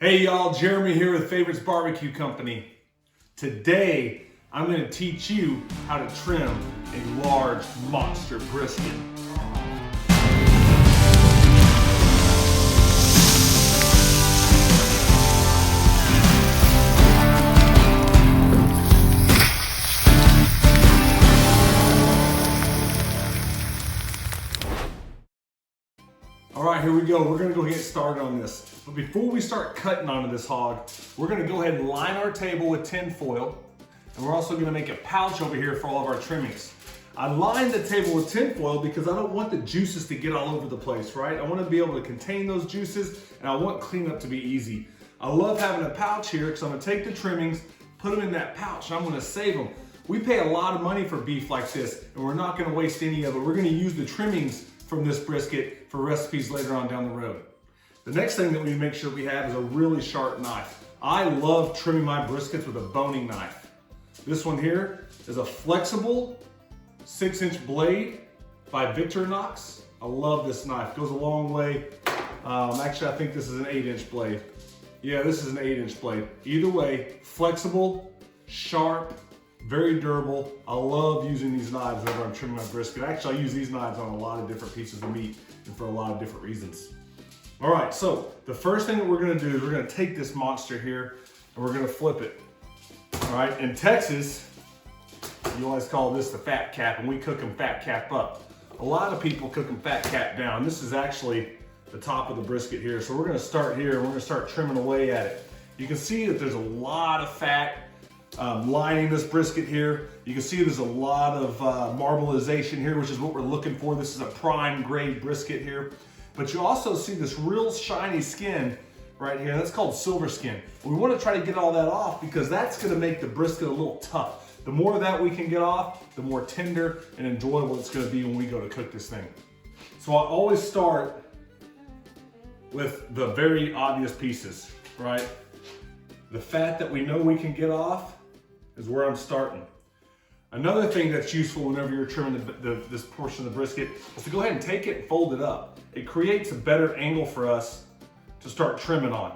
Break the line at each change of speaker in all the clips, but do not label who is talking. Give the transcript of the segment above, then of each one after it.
Hey y'all, Jeremy here with Favorites Barbecue Company. Today, I'm going to teach you how to trim a large monster brisket. All right, here we go. We're gonna go get started on this. But before we start cutting onto this hog, we're gonna go ahead and line our table with tin foil. And we're also gonna make a pouch over here for all of our trimmings. I lined the table with tin foil because I don't want the juices to get all over the place, right? I wanna be able to contain those juices and I want cleanup to be easy. I love having a pouch here because I'm gonna take the trimmings, put them in that pouch, and I'm gonna save them. We pay a lot of money for beef like this, and we're not gonna waste any of it. We're gonna use the trimmings from this brisket for recipes later on down the road. The next thing that we make sure we have is a really sharp knife. I love trimming my briskets with a boning knife. This one here is a flexible 6-inch blade by Victorinox. I love this knife, goes a long way. Actually, I think this is an 8-inch blade. Yeah, this is an 8-inch blade. Either way, flexible, sharp, very durable. I love using these knives whenever I'm trimming my brisket. Actually, I use these knives on a lot of different pieces of meat and for a lot of different reasons. All right, so the first thing that we're gonna do is we're gonna take this monster here and we're gonna flip it. All right, in Texas, you always call this the fat cap, and we cook them fat cap up. A lot of people cook them fat cap down. This is actually the top of the brisket here. So we're gonna start here and we're gonna start trimming away at it. You can see that there's a lot of fat lining this brisket here. You can see there's a lot of marbleization here, which is what we're looking for. This is a prime grade brisket here. But you also see this real shiny skin right here. That's called silver skin. We want to try to get all that off because that's going to make the brisket a little tough. The more of that we can get off, the more tender and enjoyable it's going to be when we go to cook this thing. So I always start with the very obvious pieces, right? The fat that we know we can get off is where I'm starting. Another thing that's useful whenever you're trimming this portion of the brisket is to go ahead and take it and fold it up. It creates a better angle for us to start trimming on.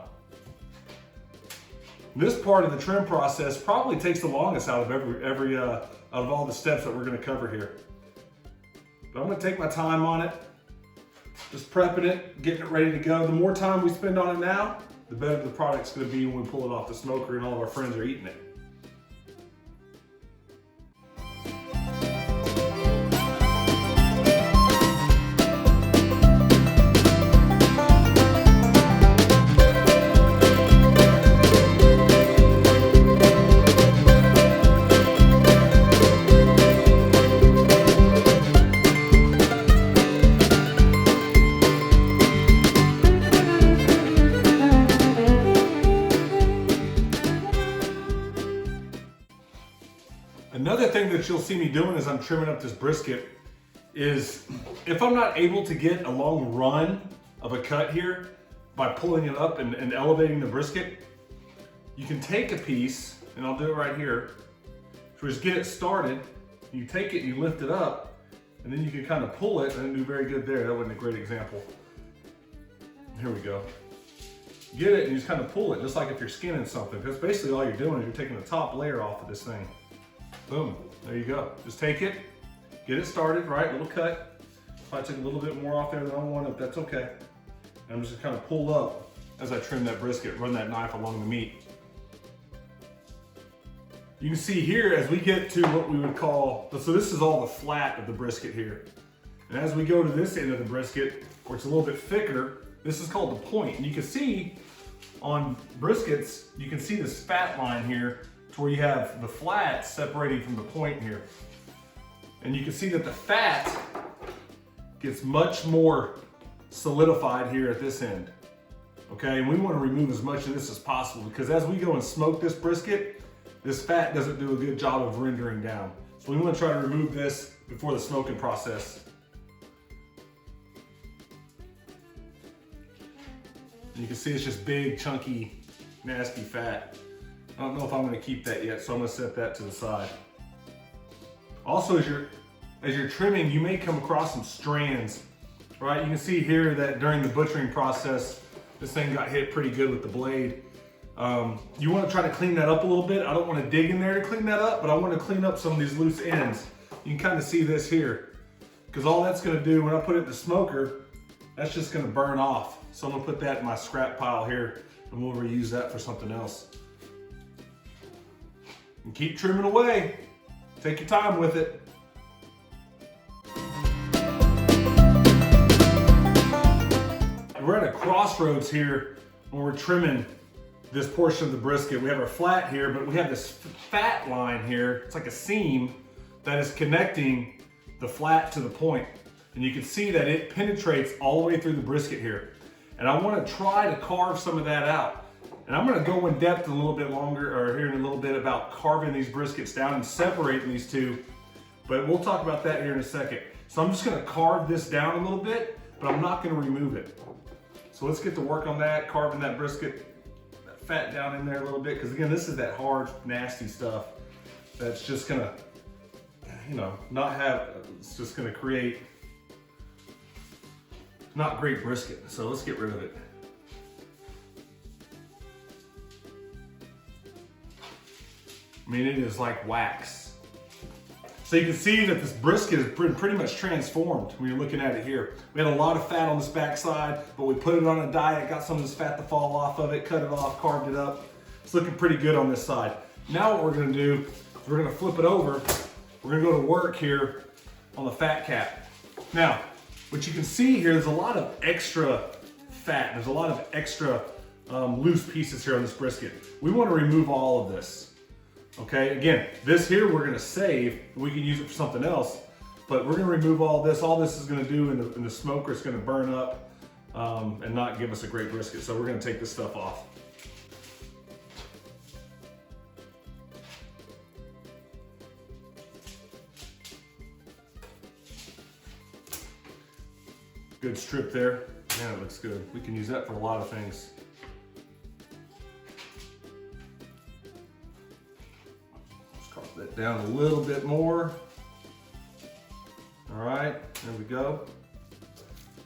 This part of the trim process probably takes the longest out of all the steps that we're gonna cover here. But I'm gonna take my time on it, just prepping it, getting it ready to go. The more time we spend on it now, the better the product's gonna be when we pull it off the smoker and all of our friends are eating it. Another thing that you'll see me doing as I'm trimming up this brisket is if I'm not able to get a long run of a cut here by pulling it up and elevating the brisket, you can take a piece, and I'll do it right here, so just get it started. You take it, you lift it up, and then you can kind of pull it. I didn't do very good there. That wasn't a great example. Here we go. Get it and you just kind of pull it, just like if you're skinning something. Because basically all you're doing is you're taking the top layer off of this thing. Boom, there you go. Just take it, get it started, right? Little cut. If I took a little bit more off there than I wanted, that's okay. And I'm just gonna kind of pull up as I trim that brisket, run that knife along the meat. You can see here as we get to what we would call, so this is all the flat of the brisket here. And as we go to this end of the brisket, where it's a little bit thicker, this is called the point. And you can see on briskets, you can see this fat line here to where you have the flat separating from the point here. And you can see that the fat gets much more solidified here at this end. Okay, and we want to remove as much of this as possible because as we go and smoke this brisket, this fat doesn't do a good job of rendering down. So we want to try to remove this before the smoking process. And you can see it's just big, chunky, nasty fat. I don't know if I'm gonna keep that yet, so I'm gonna set that to the side. Also, as you're trimming, you may come across some strands, right? You can see here that during the butchering process, This thing got hit pretty good with the blade. You want to try to clean that up a little bit. I don't want to dig in there to clean that up, but I want to clean up some of these loose ends. You can kind of see this here, because all that's going to do when I put it in the smoker, that's just going to burn off. So I'm going to put that in my scrap pile here, and we'll reuse that for something else. And keep trimming away. Take your time with it. We're at a crossroads here when we're trimming this portion of the brisket. We have our flat here, but we have this fat line here. It's like a seam that is connecting the flat to the point. And you can see that it penetrates all the way through the brisket here. And I want to try to carve some of that out. And I'm going to go in depth a little bit longer, or here in a little bit, about carving these briskets down and separating these two. But we'll talk about that here in a second. So I'm just going to carve this down a little bit, but I'm not going to remove it. So let's get to work on that, carving that brisket, that fat down in there a little bit. Because again, this is that hard, nasty stuff that's just going to, not have, it's just going to create not great brisket. So let's get rid of it. I mean, it is like wax. So you can see that this brisket has been pretty much transformed when you're looking at it here. We had a lot of fat on this backside, but we put it on a diet, got some of this fat to fall off of it, cut it off, carved it up. It's looking pretty good on this side. Now what we're gonna do is we're gonna flip it over. We're gonna go to work here on the fat cap. Now, what you can see here, there's a lot of extra fat. There's a lot of extra loose pieces here on this brisket. We wanna remove all of this. Okay, again, this here we're gonna save, we can use it for something else, but we're gonna remove all this. All this is gonna do in the smoker, it's gonna burn up and not give us a great brisket. So we're gonna take this stuff off. Good strip there. Man, it looks good. We can use that for a lot of things. That down a little bit more. All right, there we go.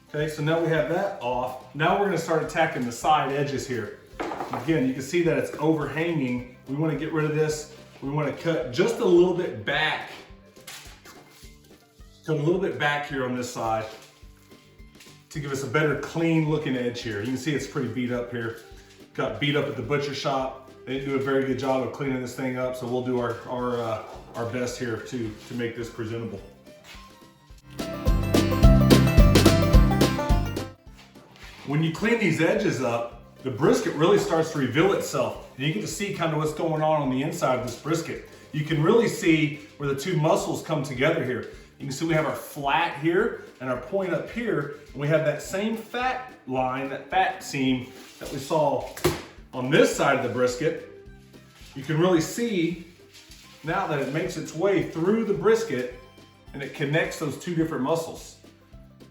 Okay, so now we have that off. Now we're gonna start attacking the side edges here. Again, you can see that it's overhanging. We wanna get rid of this. We wanna cut just a little bit back. Cut a little bit back here on this side to give us a better clean looking edge here. You can see it's pretty beat up here. Got beat up at the butcher shop. They didn't do a very good job of cleaning this thing up, so we'll do our best here to make this presentable. When you clean these edges up, the brisket really starts to reveal itself. And you get to see kind of what's going on the inside of this brisket. You can really see where the two muscles come together here. You can see we have our flat here and our point up here, and we have that same fat line, that fat seam that we saw on this side of the brisket. You can really see now that it makes its way through the brisket and it connects those two different muscles.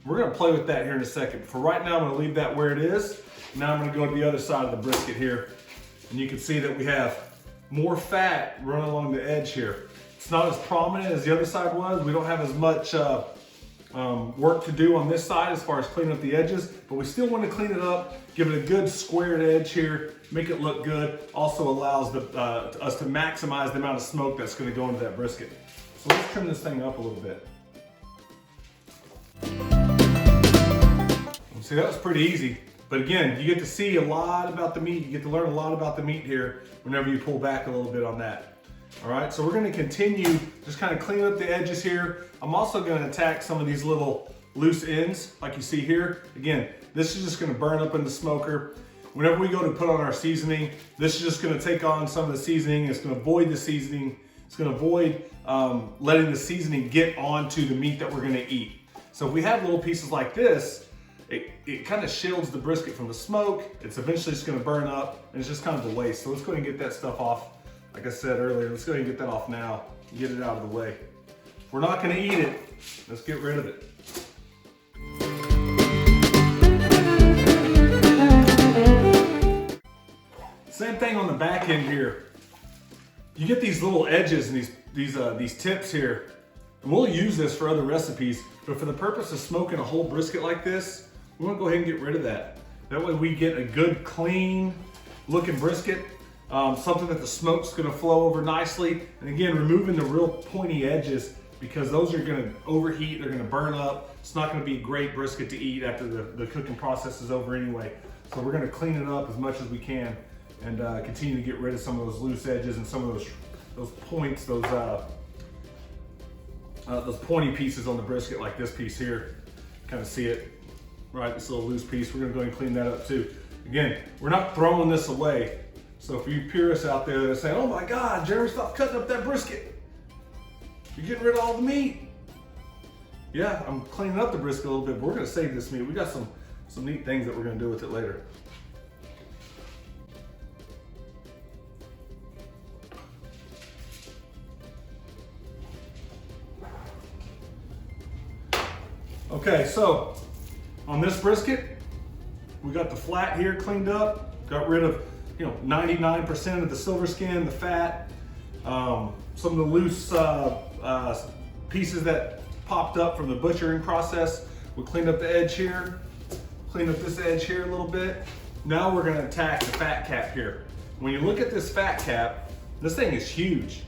We're gonna play with that here in a second. For right now, I'm gonna leave that where it is. Now I'm gonna go to the other side of the brisket here. And you can see that we have more fat running along the edge here. It's not as prominent as the other side was. We don't have as much work to do on this side as far as cleaning up the edges, but we still want to clean it up, give it a good squared edge here, make it look good. Also allows us to maximize the amount of smoke that's going to go into that brisket. So let's trim this thing up a little bit. See, that was pretty easy. But again, you get to see a lot about the meat. You get to learn a lot about the meat here whenever you pull back a little bit on that. All right, so we're gonna continue just kind of cleaning up the edges here. I'm also gonna attack some of these little loose ends like you see here. Again, this is just gonna burn up in the smoker. Whenever we go to put on our seasoning, this is just gonna take on some of the seasoning. It's gonna void the seasoning. It's gonna avoid letting the seasoning get onto the meat that we're gonna eat. So if we have little pieces like this, it kind of shields the brisket from the smoke. It's eventually just gonna burn up and it's just kind of a waste. So let's go ahead and get that stuff off. Like I said earlier, let's go ahead and get that off now and get it out of the way. If we're not gonna eat it, let's get rid of it. Same thing on the back end here. You get these little edges and these tips here, and we'll use this for other recipes, but for the purpose of smoking a whole brisket like this, we want to go ahead and get rid of that. That way we get a good, clean looking brisket. Something that the smoke's gonna flow over nicely. And again, removing the real pointy edges because those are gonna overheat, they're gonna burn up. It's not gonna be a great brisket to eat after the cooking process is over anyway. So we're gonna clean it up as much as we can and continue to get rid of some of those loose edges and some of those points, those pointy pieces on the brisket, like this piece here. Kind of see it, right? This little loose piece. We're gonna go ahead and clean that up too. Again, we're not throwing this away. So for you purists out there that are saying, oh my God, Jeremy, stop cutting up that brisket. You're getting rid of all the meat. Yeah, I'm cleaning up the brisket a little bit, but we're gonna save this meat. We got some neat things that we're gonna do with it later. Okay, so on this brisket, we got the flat here cleaned up, got rid of 99% of the silver skin, the fat, some of the loose pieces that popped up from the butchering process. We cleaned up the edge here, cleaned up this edge here a little bit. Now we're gonna attack the fat cap here. When you look at this fat cap, this thing is huge.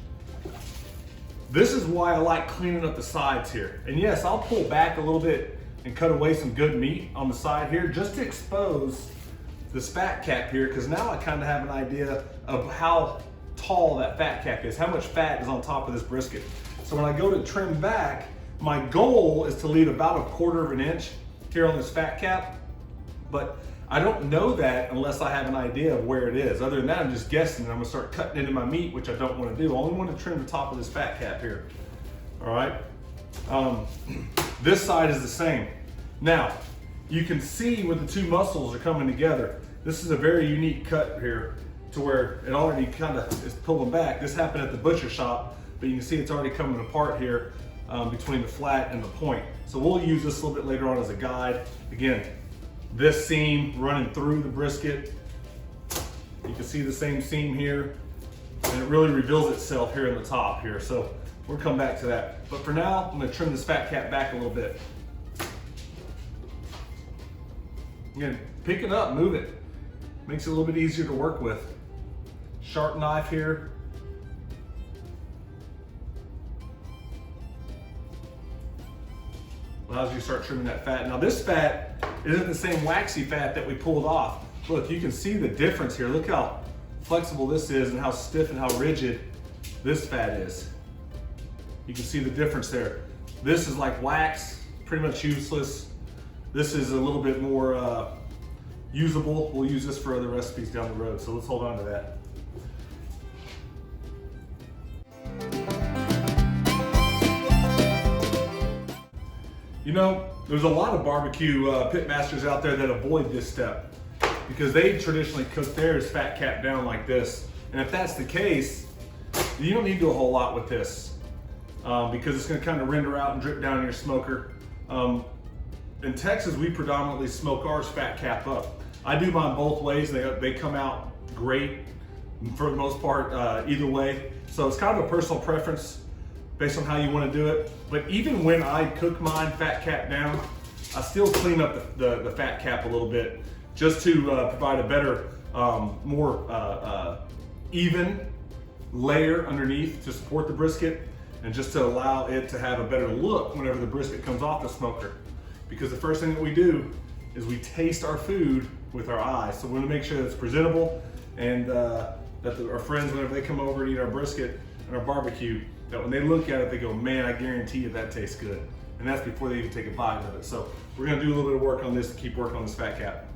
This is why I like cleaning up the sides here. And yes, I'll pull back a little bit and cut away some good meat on the side here just to expose this fat cap here, because now I kind of have an idea of how tall that fat cap is, how much fat is on top of this brisket. So when I go to trim back, my goal is to leave about 1/4 of an inch here on this fat cap, but I don't know that unless I have an idea of where it is. Other than that, I'm just guessing and I'm gonna start cutting into my meat, which I don't wanna do. I only wanna trim the top of this fat cap here, all right? This side is the same. Now, you can see where the two muscles are coming together. This is a very unique cut here to where it already kind of is pulling back. This happened at the butcher shop, but you can see it's already coming apart here between the flat and the point. So we'll use this a little bit later on as a guide. Again, this seam running through the brisket. You can see the same seam here, and it really reveals itself here in the top here. So we'll come back to that. But for now, I'm gonna trim this fat cap back a little bit. Again, pick it up, move it. Makes it a little bit easier to work with. Sharp knife here. Allows you to start trimming that fat. Now this fat isn't the same waxy fat that we pulled off. Look, you can see the difference here. Look how flexible this is and how stiff and how rigid this fat is. You can see the difference there. This is like wax, pretty much useless. This is a little bit more usable. We'll use this for other recipes down the road, so let's hold on to that. You know, there's a lot of barbecue pit masters out there that avoid this step because they traditionally cook theirs fat cap down like this. And if that's the case, you don't need to do a whole lot with this because it's gonna kind of render out and drip down in your smoker. In Texas, we predominantly smoke ours fat cap up. I do mine both ways. They come out great for the most part, either way. So it's kind of a personal preference based on how you want to do it. But even when I cook mine fat cap down, I still clean up the fat cap a little bit just to provide a better, more even layer underneath to support the brisket and just to allow it to have a better look whenever the brisket comes off the smoker. Because the first thing that we do is we taste our food with our eyes. So we want to make sure that it's presentable and that our friends, whenever they come over and eat our brisket and our barbecue, that when they look at it, they go, man, I guarantee you that tastes good. And that's before they even take a bite of it. So we're gonna do a little bit of work on this to keep working on this fat cap.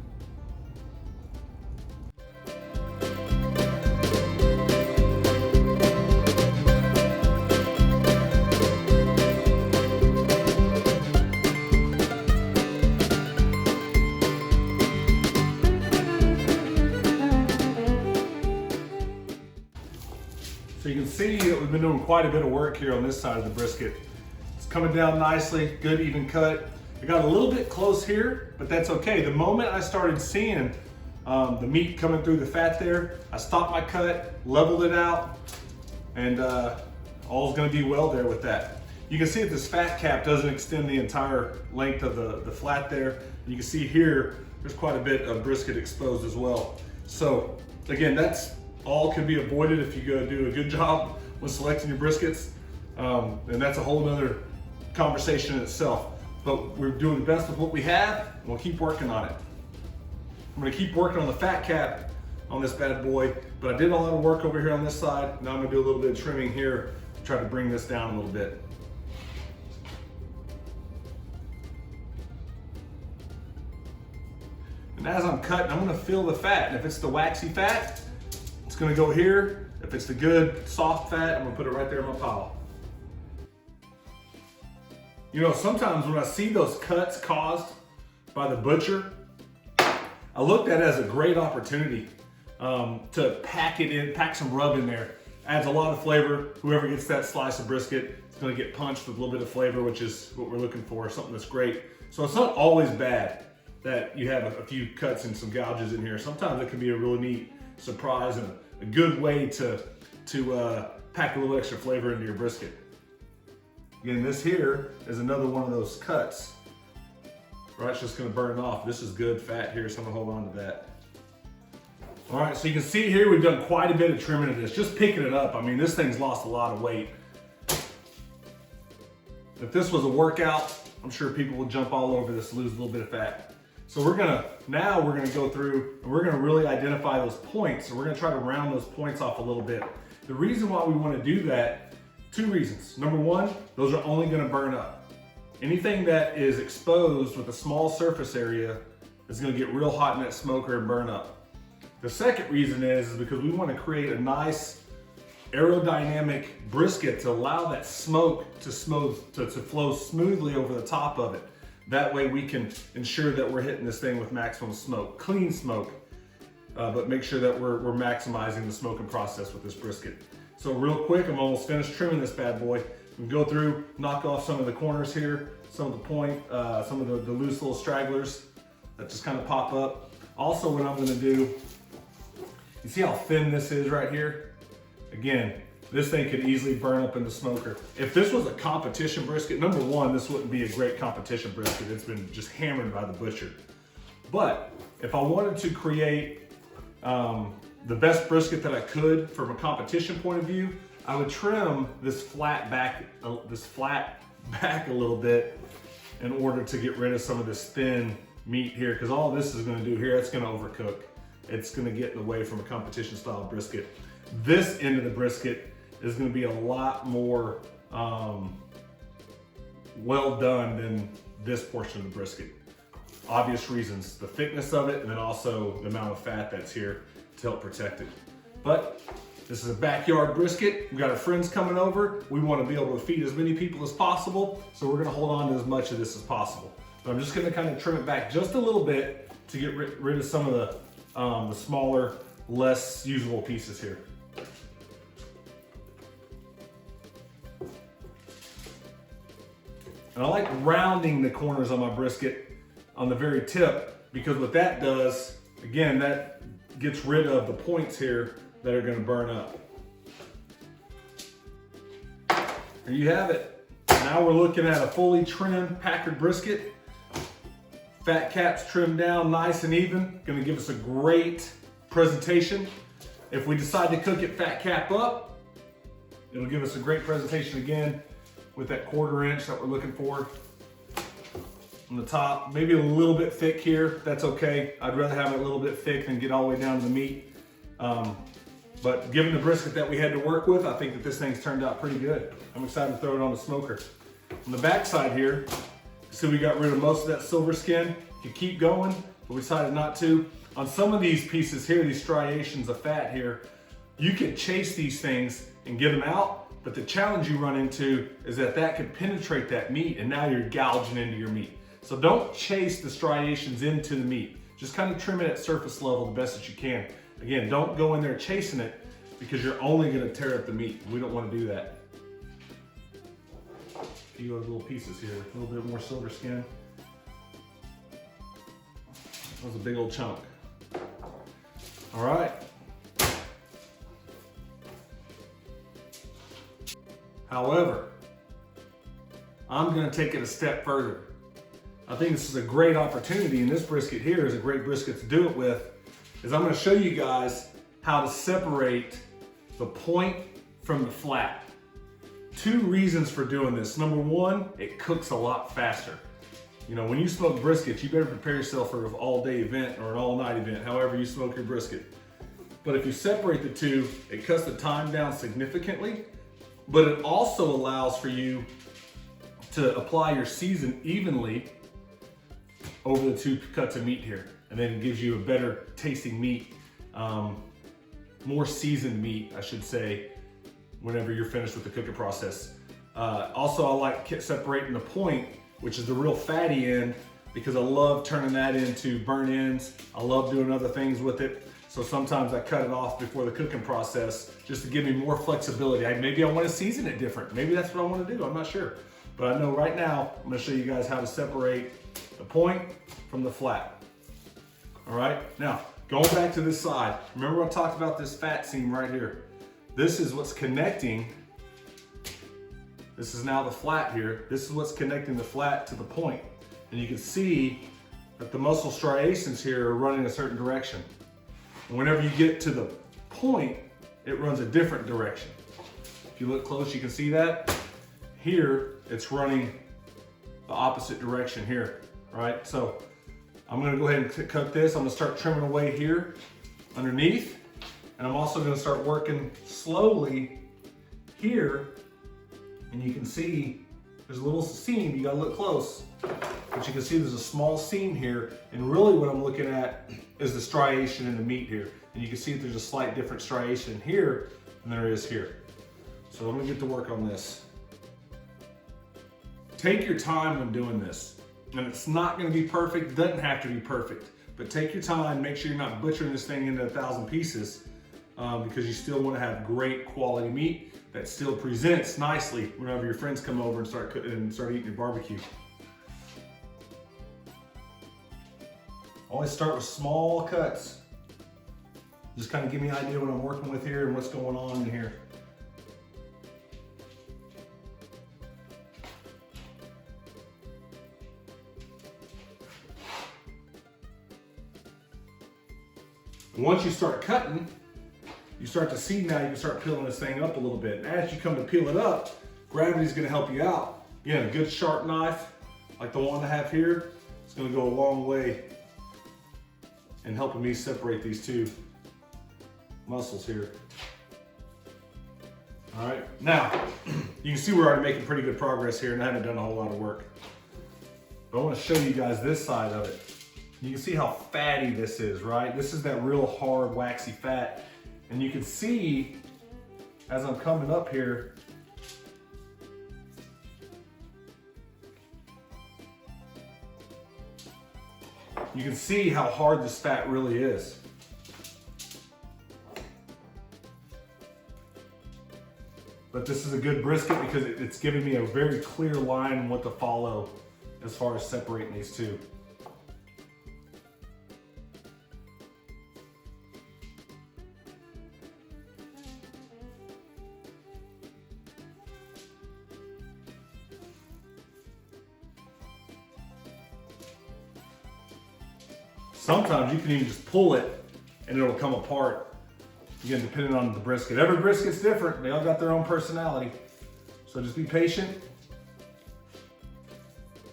So you can see that we've been doing quite a bit of work here on this side of the brisket. It's coming down nicely, good even cut. I got a little bit close here, but that's okay. The moment I started seeing the meat coming through the fat there, I stopped my cut, leveled it out, and all's gonna be well there with that. You can see that this fat cap doesn't extend the entire length of the flat there. You can see here, there's quite a bit of brisket exposed as well. So again, that's all could be avoided if you go do a good job when selecting your briskets. And that's a whole nother conversation in itself. But we're doing the best with what we have, and we'll keep working on it. I'm gonna keep working on the fat cap on this bad boy, but I did a lot of work over here on this side. Now I'm gonna do a little bit of trimming here, try to bring this down a little bit. And as I'm cutting, I'm gonna feel the fat. And if it's the waxy fat, it's gonna go here. If it's the good soft fat, I'm gonna put it right there in my pile. You know, sometimes when I see those cuts caused by the butcher, I looked at it as a great opportunity to pack it in, pack some rub in there. Adds a lot of flavor. Whoever gets that slice of brisket is gonna get punched with a little bit of flavor, which is what we're looking for, something that's great. So it's not always bad that you have a few cuts and some gouges in here. Sometimes it can be a really neat surprise and a good way to pack a little extra flavor into your brisket. Again, this here is another one of those cuts. Right, it's just gonna burn off. This is good fat here, so I'm gonna hold on to that. All right, so you can see here we've done quite a bit of trimming of this, just picking it up. I mean, this thing's lost a lot of weight. If this was a workout, I'm sure people would jump all over this, lose a little bit of fat. So now we're gonna go through and we're gonna really identify those points. So we're gonna try to round those points off a little bit. The reason why we wanna do that, two reasons. Number one, those are only gonna burn up. Anything that is exposed with a small surface area is gonna get real hot in that smoker and burn up. The second reason is because we wanna create a nice aerodynamic brisket to allow that smoke to flow smoothly over the top of it. That way we can ensure that we're hitting this thing with maximum smoke, clean smoke, but make sure that we're maximizing the smoking process with this brisket. So real quick, I'm almost finished trimming this bad boy. We go through, knock off some of the corners here, some of the point, some of the loose little stragglers that just kind of pop up. Also, what I'm gonna do, you see how thin this is right here? Again, this thing could easily burn up in the smoker. If this was a competition brisket, number one, this wouldn't be a great competition brisket. It's been just hammered by the butcher. But if I wanted to create the best brisket that I could from a competition point of view, I would trim this flat back a little bit in order to get rid of some of this thin meat here, because all this is gonna do here, it's gonna overcook. It's gonna get in the way from a competition style brisket. This end of the brisket is gonna be a lot more well done than this portion of the brisket. Obvious reasons, the thickness of it, and then also the amount of fat that's here to help protect it. But this is a backyard brisket. We've got our friends coming over. We want to be able to feed as many people as possible, so we're gonna hold on to as much of this as possible. But I'm just gonna kind of trim it back just a little bit to get rid of some of the smaller, less usable pieces here. And I like rounding the corners on my brisket on the very tip, because what that does, again, that gets rid of the points here that are gonna burn up. There you have it. Now we're looking at a fully trimmed Packard brisket. Fat caps trimmed down nice and even. Gonna give us a great presentation. If we decide to cook it fat cap up, it'll give us a great presentation again with that 1/4 inch that we're looking for on the top. Maybe a little bit thick here, that's okay. I'd rather have it a little bit thick than get all the way down to the meat. But given the brisket that we had to work with, I think that this thing's turned out pretty good. I'm excited to throw it on the smoker. On the back side here, see we got rid of most of that silver skin. You could keep going, but we decided not to. On some of these pieces here, these striations of fat here, you can chase these things and get them out, but the challenge you run into is that could penetrate that meat, and now you're gouging into your meat. So don't chase the striations into the meat. Just kind of trim it at surface level the best that you can. Again, don't go in there chasing it, because you're only gonna tear up the meat. We don't wanna do that. A few other little pieces here, a little bit more silver skin. That was a big old chunk. All right. However, I'm gonna take it a step further. I think this is a great opportunity, and this brisket here is a great brisket to do it with, is I'm gonna show you guys how to separate the point from the flat. Two reasons for doing this. Number one, it cooks a lot faster. You know, when you smoke briskets, you better prepare yourself for an all-day event or an all-night event, however you smoke your brisket. But if you separate the two, it cuts the time down significantly, but it also allows for you to apply your season evenly over the two cuts of meat here. And then it gives you a better tasting meat, more seasoned meat, I should say, whenever you're finished with the cooking process. Also, I like separating the point, which is the real fatty end, because I love turning that into burnt ends. I love doing other things with it. So sometimes I cut it off before the cooking process just to give me more flexibility. Maybe I want to season it different. Maybe that's what I want to do, I'm not sure. But I know right now, I'm gonna show you guys how to separate the point from the flat. All right, now, going back to this side, remember I talked about this fat seam right here. This is what's connecting. This is now the flat here. This is what's connecting the flat to the point. And you can see that the muscle striations here are running a certain direction. And whenever you get to the point, it runs a different direction. If you look close, you can see that. Here, it's running the opposite direction here, right? So I'm gonna go ahead and cut this. I'm gonna start trimming away here underneath. And I'm also gonna start working slowly here. And you can see there's a little seam, you gotta look close. But you can see there's a small seam here. And really what I'm looking at is the striation in the meat here. And you can see that there's a slight different striation here than there is here. So I'm gonna get to work on this. Take your time when doing this. And it's not gonna be perfect, doesn't have to be perfect. But take your time, make sure you're not butchering this thing into 1,000 pieces because you still wanna have great quality meat that still presents nicely whenever your friends come over and start cooking and start eating your barbecue. Always start with small cuts. Just kind of give me an idea what I'm working with here and what's going on in here. Once you start cutting, you start to see now you can start peeling this thing up a little bit. And as you come to peel it up, gravity's gonna help you out. Again, a good sharp knife, like the one I have here, it's gonna go a long way in helping me separate these two muscles here. All right, now, you can see we're already making pretty good progress here and I haven't done a whole lot of work. But I wanna show you guys this side of it. You can see how fatty this is, right? This is that real hard, waxy fat. And you can see, as I'm coming up here, you can see how hard this fat really is. But this is a good brisket because it's giving me a very clear line on what to follow as far as separating these two. Sometimes you can even just pull it and it'll come apart. Again, depending on the brisket. Every brisket's different. They all got their own personality. So just be patient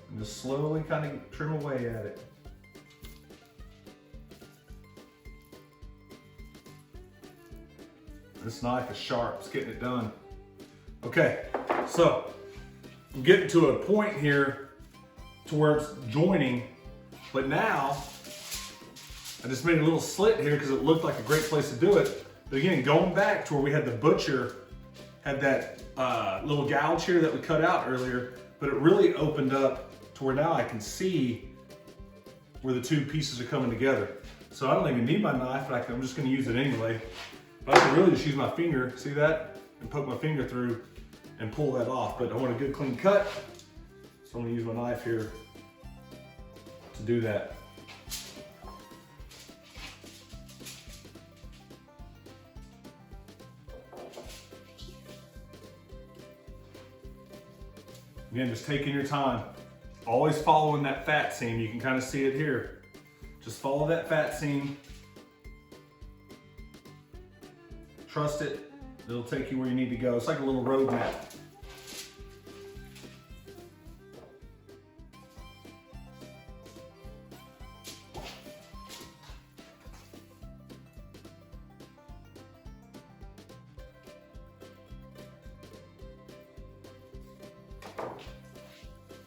and just slowly kind of trim away at it. This knife is sharp, it's getting it done. Okay, so I'm getting to a point here to where it's joining, but now I just made a little slit here because it looked like a great place to do it. But again, going back to where we had the butcher, had that little gouge here that we cut out earlier, but it really opened up to where now I can see where the two pieces are coming together. So I don't even need my knife, but I'm just gonna use it anyway. But I can really just use my finger, see that? And poke my finger through and pull that off. But I want a good clean cut, so I'm gonna use my knife here to do that. Again, just taking your time. always following that fat seam. You can kind of see it here. Just follow that fat seam. Trust it. It'll take you where you need to go. It's like a little road map.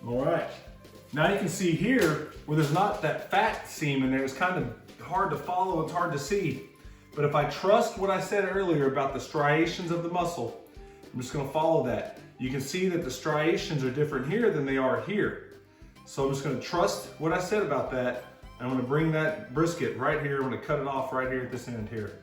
All right, now you can see here where there's not that fat seam in there. It's kind of hard to follow, it's hard to see. But if I trust what I said earlier about the striations of the muscle, I'm just gonna follow that. You can see that the striations are different here than they are here. So I'm just gonna trust what I said about that. I'm gonna bring that brisket right here. I'm gonna cut it off right here at this end here.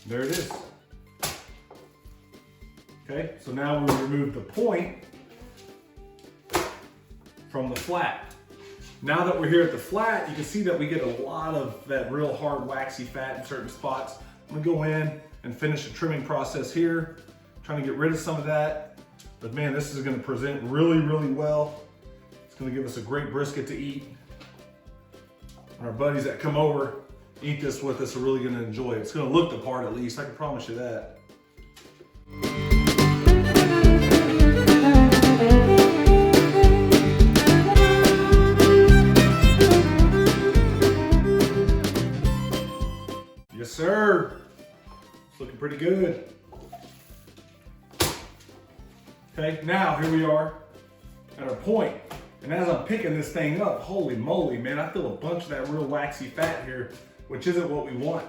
There it is. Okay, so now we remove the point from the flat. Now that we're here at the flat, you can see that we get a lot of that real hard waxy fat in certain spots. I'm gonna go in and finish the trimming process here, trying to get rid of some of that. But man, this is gonna present really, really well. It's gonna give us a great brisket to eat. Our buddies that come over, eat this with us are really gonna enjoy it. It's gonna look the part at least, I can promise you that. Yes, sir. It's looking pretty good. Okay, now here we are at our point. And as I'm picking this thing up, holy moly, man, I feel a bunch of that real waxy fat here, which isn't what we want.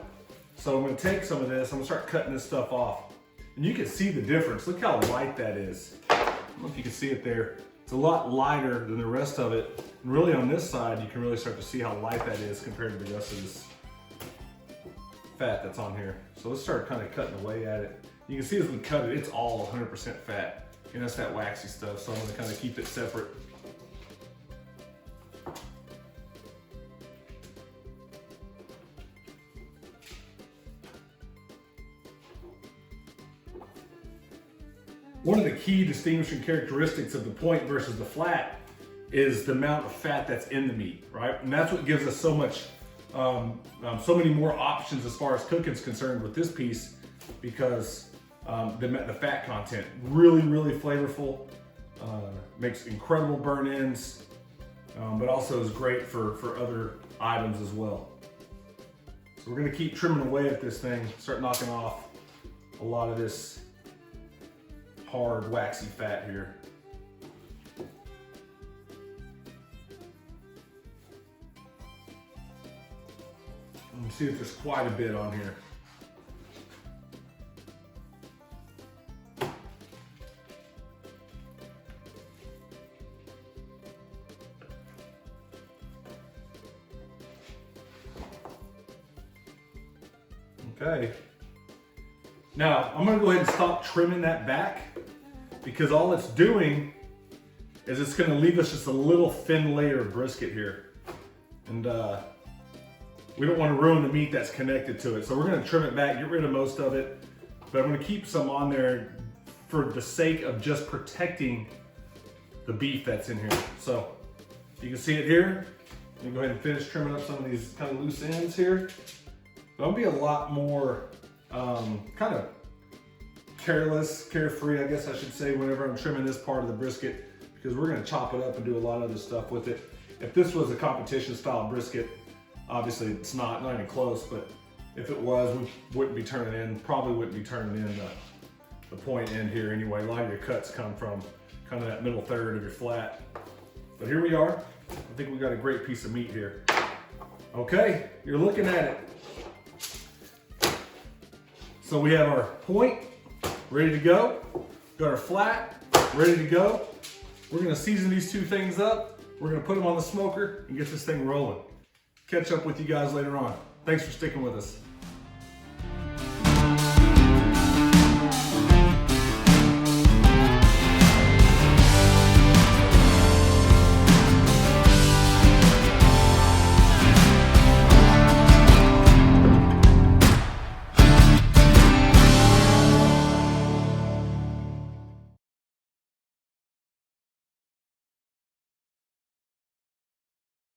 So I'm gonna take some of this, I'm gonna start cutting this stuff off. And you can see the difference. Look how light that is. I don't know if you can see it there. It's a lot lighter than the rest of it. And really on this side, you can really start to see how light that is compared to the rest of this fat that's on here. So let's start kind of cutting away at it. You can see as we cut it, it's all 100% fat. And that's that waxy stuff, so I'm gonna kind of keep it separate. One of the key distinguishing characteristics of the point versus the flat is the amount of fat that's in the meat, right? And that's what gives us so much, so many more options as far as cooking is concerned with this piece, because the fat content, really, really flavorful, makes incredible burn ends, but also is great for other items as well. So we're gonna keep trimming away at this thing, start knocking off a lot of this hard, waxy fat here. You can see that there's quite a bit on here. Okay. Now, I'm gonna go ahead and stop trimming that back, because all it's doing is it's gonna leave us just a little thin layer of brisket here. And we don't wanna ruin the meat that's connected to it. So we're gonna trim it back, get rid of most of it, but I'm gonna keep some on there for the sake of just protecting the beef that's in here. So you can see it here. I'm gonna go ahead and finish trimming up some of these kind of loose ends here. But I'll be a lot more kind of carefree, I guess I should say, whenever I'm trimming this part of the brisket, because we're gonna chop it up and do a lot of other stuff with it. If this was a competition style brisket, obviously it's not even close, but if it was, we wouldn't be turning in, probably wouldn't be turning in the point end here anyway. A lot of your cuts come from kind of that middle third of your flat. But here we are. I think we got a great piece of meat here. Okay, you're looking at it. So we have our point ready to go. Got our flat ready to go. We're gonna season these two things up. We're gonna put them on the smoker and get this thing rolling. Catch up with you guys later on. Thanks for sticking with us.